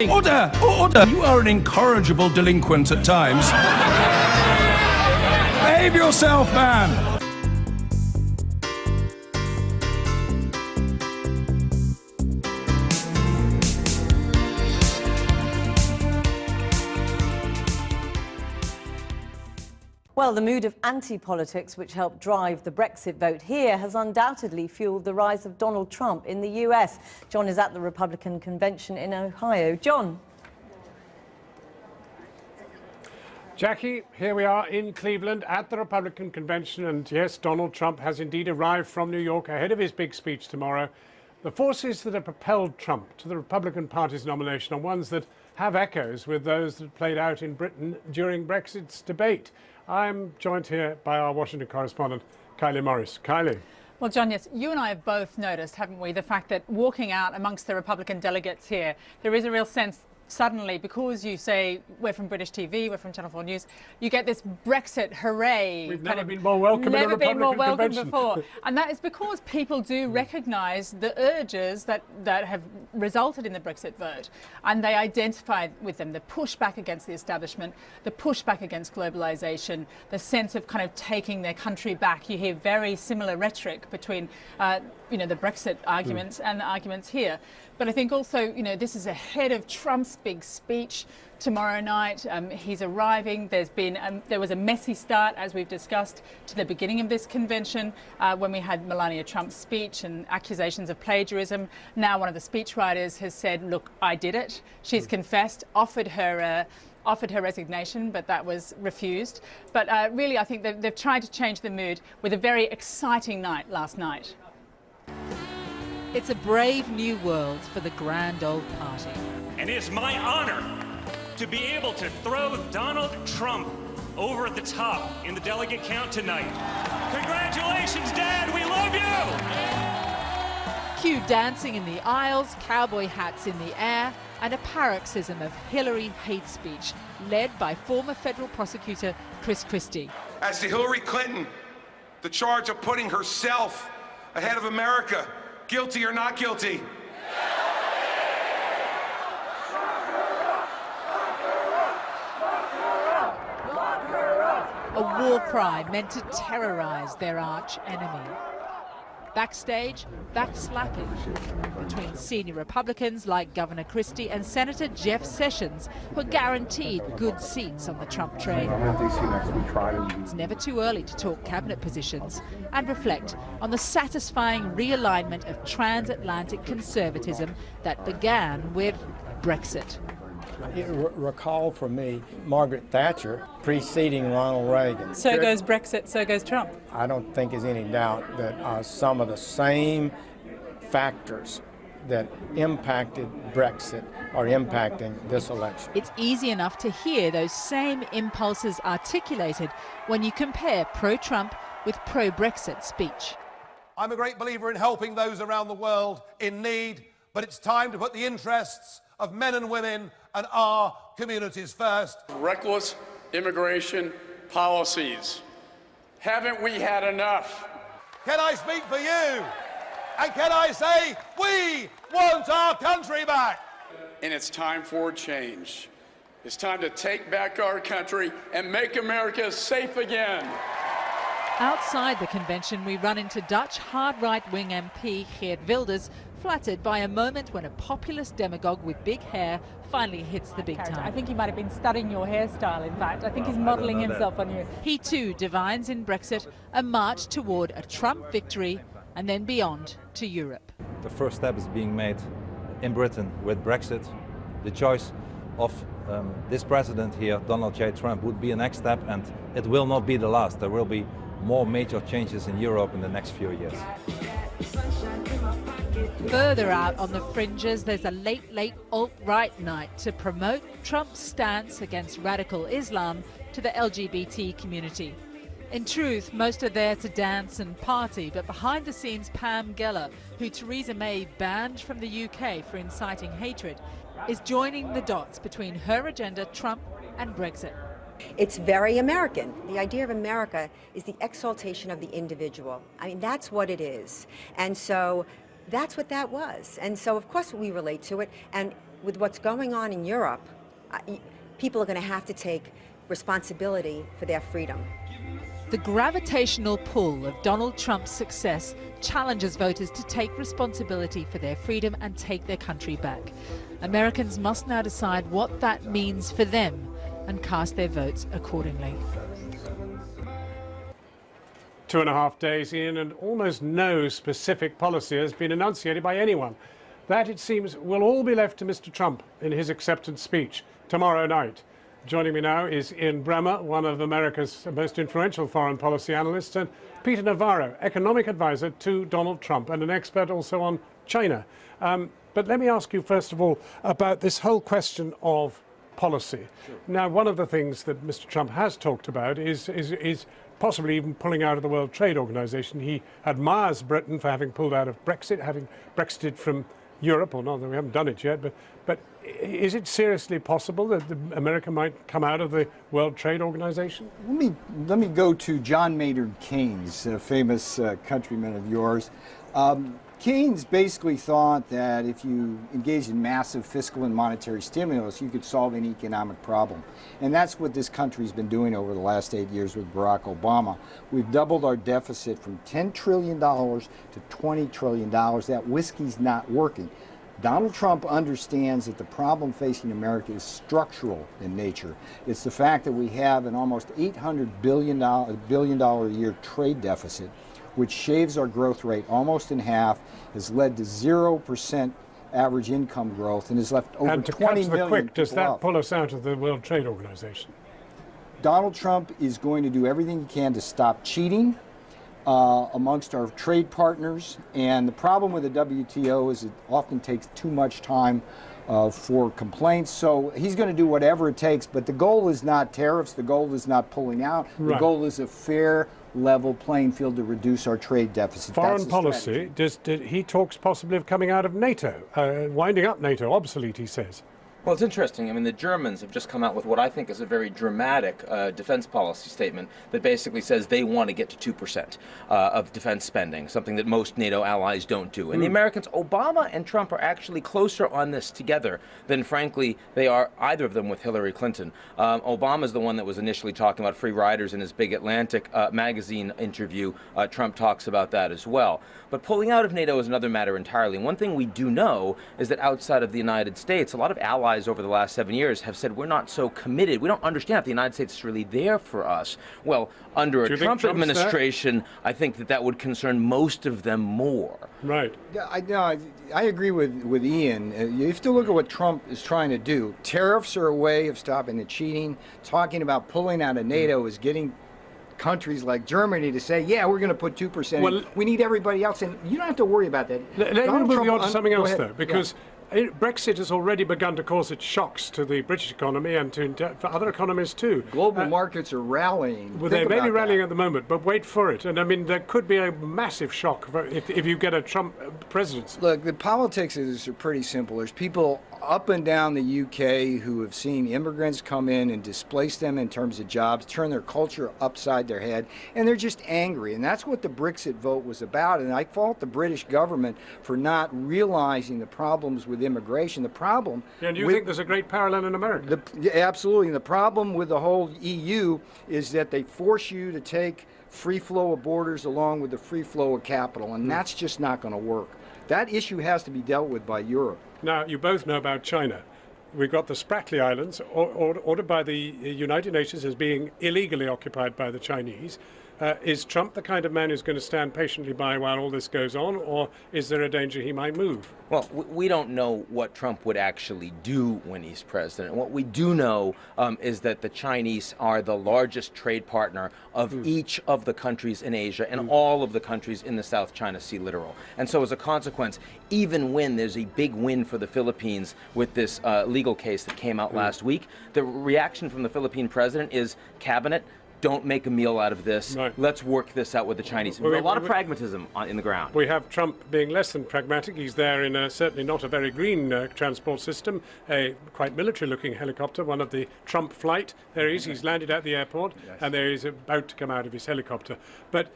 Order! Order! You are an incorrigible delinquent at times. Behave yourself, man! Well, the mood of anti-politics, which helped drive the Brexit vote here, has undoubtedly fueled the rise of Donald Trump in the US. John is at the Republican convention in Ohio. John. Jackie, here we are in Cleveland at the Republican convention, and yes, Donald Trump has indeed arrived from New York ahead of his big speech tomorrow. The forces that have propelled Trump to the Republican Party's nomination are ones that have echoes with those that played out in Britain during Brexit's debate. I'm joined here by our Washington correspondent, Kylie Morris. Kylie. Well, John, yes, you and I have both noticed, haven't we, the fact that walking out amongst the Republican delegates here, there is a real sense suddenly, because you say we're from British TV, we're from Channel 4 News, you get this Brexit hooray. We've never been more welcome in a Republican convention. Before. And that is because people do recognise the urges that have resulted in the Brexit vote. And they identify with them, the pushback against the establishment, the pushback against globalisation, the sense of kind of taking their country back. You hear very similar rhetoric between the Brexit arguments and the arguments here. But I think also, this is ahead of Trump's big speech tomorrow night. He's arriving. There was a messy start, as we've discussed, to the beginning of this convention when we had Melania Trump's speech and accusations of plagiarism. Now one of the speechwriters has said, look, I did it. She's confessed, offered her resignation, but that was refused. But really, I think they've tried to change the mood with a very exciting night last night. It's a brave new world for the grand old party. And it is my honor to be able to throw Donald Trump over the top in the delegate count tonight. Congratulations, Dad, we love you! Cue dancing in the aisles, cowboy hats in the air, and a paroxysm of Hillary hate speech led by former federal prosecutor Chris Christie. As to Hillary Clinton, the charge of putting herself ahead of America, guilty or not guilty? A war cry meant to terrorize their arch enemy. Backstage, backslapping between senior Republicans like Governor Christie and Senator Jeff Sessions, who are guaranteed good seats on the Trump train. It's never too early to talk cabinet positions and reflect on the satisfying realignment of transatlantic conservatism that began with Brexit. Recall for me Margaret Thatcher preceding Ronald Reagan. So goes Brexit, so goes Trump. I don't think there's any doubt that some of the same factors that impacted Brexit are impacting this election. It's easy enough to hear those same impulses articulated when you compare pro-Trump with pro-Brexit speech. I'm a great believer in helping those around the world in need, but it's time to put the interests of men and women and our communities first. Reckless immigration policies. Haven't we had enough? Can I speak for you? And can I say, we want our country back? And it's time for change. It's time to take back our country and make America safe again. Outside the convention, we run into Dutch hard right-wing MP Geert Wilders, flattered by a moment when a populist demagogue with big hair finally hits the big time. I think he might have been studying your hairstyle, in fact. I think he's modelling himself on you. He too divines in Brexit a march toward a Trump victory and then beyond to Europe. The first step is being made in Britain with Brexit. The choice of this president here, Donald J. Trump, would be a next step, and it will not be the last. There will be more major changes in Europe in the next few years. Further out on the fringes, there's a late alt-right night to promote Trump's stance against radical Islam to the LGBT community. In truth, most are there to dance and party, but behind the scenes, Pam Geller, who Theresa May banned from the UK for inciting hatred, is joining the dots between her agenda, Trump, and Brexit. It's very American. The idea of America is the exaltation of the individual. I mean, that's what it is. And so that's what that was. And so, of course, we relate to it. And with what's going on in Europe, people are going to have to take responsibility for their freedom. The gravitational pull of Donald Trump's success challenges voters to take responsibility for their freedom and take their country back. Americans must now decide what that means for them and cast their votes accordingly. 2.5 days in, and almost no specific policy has been enunciated by anyone. That, it seems, will all be left to Mr. Trump in his acceptance speech tomorrow night. Joining me now is Ian Bremmer, one of America's most influential foreign policy analysts, and Peter Navarro, economic advisor to Donald Trump and an expert also on China. But let me ask you, first of all, about this whole question of policy. Sure. Now, one of the things that Mr. Trump has talked about is possibly even pulling out of the World Trade Organization. He admires Britain for having pulled out of Brexit, having Brexited from Europe, or not that we haven't done it yet, but is it seriously possible that America might come out of the World Trade Organization? Let me go to John Maynard Keynes, a famous countryman of yours. Keynes basically thought that if you engage in massive fiscal and monetary stimulus, you could solve any economic problem. And that's what this country's been doing over the last 8 years with Barack Obama. We've doubled our deficit from $10 trillion to $20 trillion. That whiskey's not working. Donald Trump understands that the problem facing America is structural in nature. It's the fact that we have an almost $800 billion a year trade deficit, which shaves our growth rate almost in half, has led to 0% average income growth, and has left over 20 million people off. And to cut to the quick, does that pull us out of the World Trade Organization? Donald Trump is going to do everything he can to stop cheating amongst our trade partners, and the problem with the WTO is it often takes too much time for complaints. So he's going to do whatever it takes, but the goal is not tariffs, the goal is not pulling out, the goal is a fair, level playing field to reduce our trade deficit. Foreign policy, he talks possibly of coming out of NATO, winding up NATO, obsolete, he says. Well, it's interesting. I mean, the Germans have just come out with what I think is a very dramatic defense policy statement that basically says they want to get to 2% of defense spending, something that most NATO allies don't do. And the Americans, Obama and Trump are actually closer on this together than, frankly, they are, either of them, with Hillary Clinton. Obama's the one that was initially talking about free riders in his Big Atlantic magazine interview. Trump talks about that as well. But pulling out of NATO is another matter entirely. And one thing we do know is that outside of the United States, a lot of allies over the last 7 years have said we're not so committed. We don't understand if the United States is really there for us. Well, under a Trump administration, I think that would concern most of them more. Right. Yeah, I agree with Ian. You have to look at what Trump is trying to do. Tariffs are a way of stopping the cheating. Talking about pulling out of NATO is getting countries like Germany to say, yeah, we're going to put 2% in. We need everybody else, and you don't have to worry about that. Let me move you on to something else, though, because Brexit has already begun to cause its shocks to the British economy and for other economies too. Global markets are rallying. Well, they may be rallying at the moment, but wait for it. And I mean, there could be a massive shock if you get a Trump presidency. Look, the politics of this are pretty simple. There's people up and down the UK who have seen immigrants come in and displace them in terms of jobs, turn their culture upside their head, and they're just angry. And that's what the Brexit vote was about. And I fault the British government for not realizing the problems with immigration. The problem... And you think there's a great parallel in America? Absolutely. And the problem with the whole EU is that they force you to take free flow of borders along with the free flow of capital, and that's just not going to work. That issue has to be dealt with by Europe. Now, you both know about China. We've got the Spratly Islands, ordered by the United Nations as being illegally occupied by the Chinese. Is Trump the kind of man who's going to stand patiently by while all this goes on, or is there a danger he might move? Well, we don't know what Trump would actually do when he's president. What we do know is that the Chinese are the largest trade partner of each of the countries in Asia and all of the countries in the South China Sea littoral. And so as a consequence, even when there's a big win for the Philippines with this legal case that came out last week, the reaction from the Philippine president is, cabinet, don't make a meal out of this. Let's work this out with the Chinese. There's a lot of pragmatism in the ground. We have Trump being less than pragmatic. He's there in certainly not a very green transport system, a quite military-looking helicopter, one of the Trump flight. There he is. He's landed at the airport, and there he's about to come out of his helicopter. But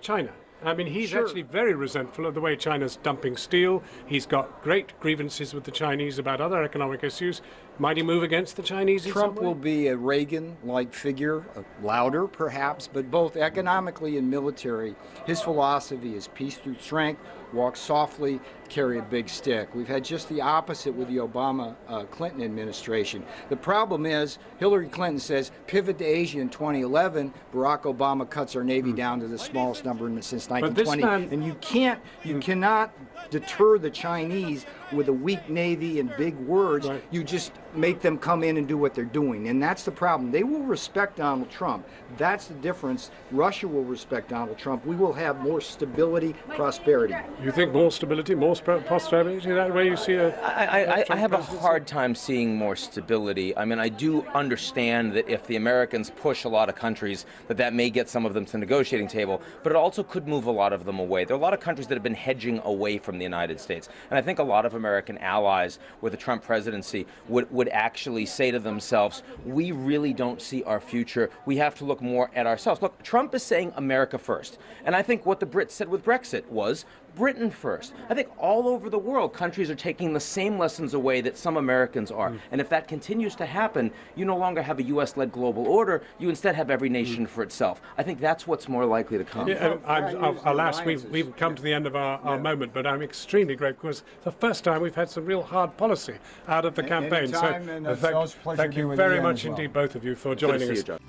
China. I mean, he's Sure. actually very resentful of the way China's dumping steel. He's got great grievances with the Chinese about other economic issues. Might he move against the Chinese in Trump some way? will be a Reagan-like figure, louder perhaps, but both economically and military. His philosophy is peace through strength, walk softly, carry a big stick. We've had just the opposite with the Obama-Clinton administration. The problem is Hillary Clinton says pivot to Asia in 2011. Barack Obama cuts our Navy down to the smallest number since 1920. And you cannot deter the Chinese with a weak Navy and big words. Right. You just make them come in and do what they're doing. And that's the problem. They will respect Donald Trump. That's the difference. Russia will respect Donald Trump. We will have more stability, prosperity. You think more stability, more prosperity? Is that the way you see it? I have a hard time seeing more stability. I mean, I do understand that if the Americans push a lot of countries, that may get some of them to the negotiating table, but it also could move a lot of them away. There are a lot of countries that have been hedging away from the United States. And I think a lot of American allies with the Trump presidency would actually say to themselves, we really don't see our future. We have to look more at ourselves. Look, Trump is saying America first. And I think what the Brits said with Brexit was Britain first. I think all over the world, countries are taking the same lessons away that some Americans are. And if that continues to happen, you no longer have a U.S.-led global order. You instead have every nation for itself. I think that's what's more likely to come. Yeah, alas, we've come to the end of our moment, but I'm extremely grateful because it's the first time we've had some real hard policy out of the campaign. Anytime, and So it's always a pleasure thank to be you with very you much as well. indeed, both of you, for Good to joining see us. you, John.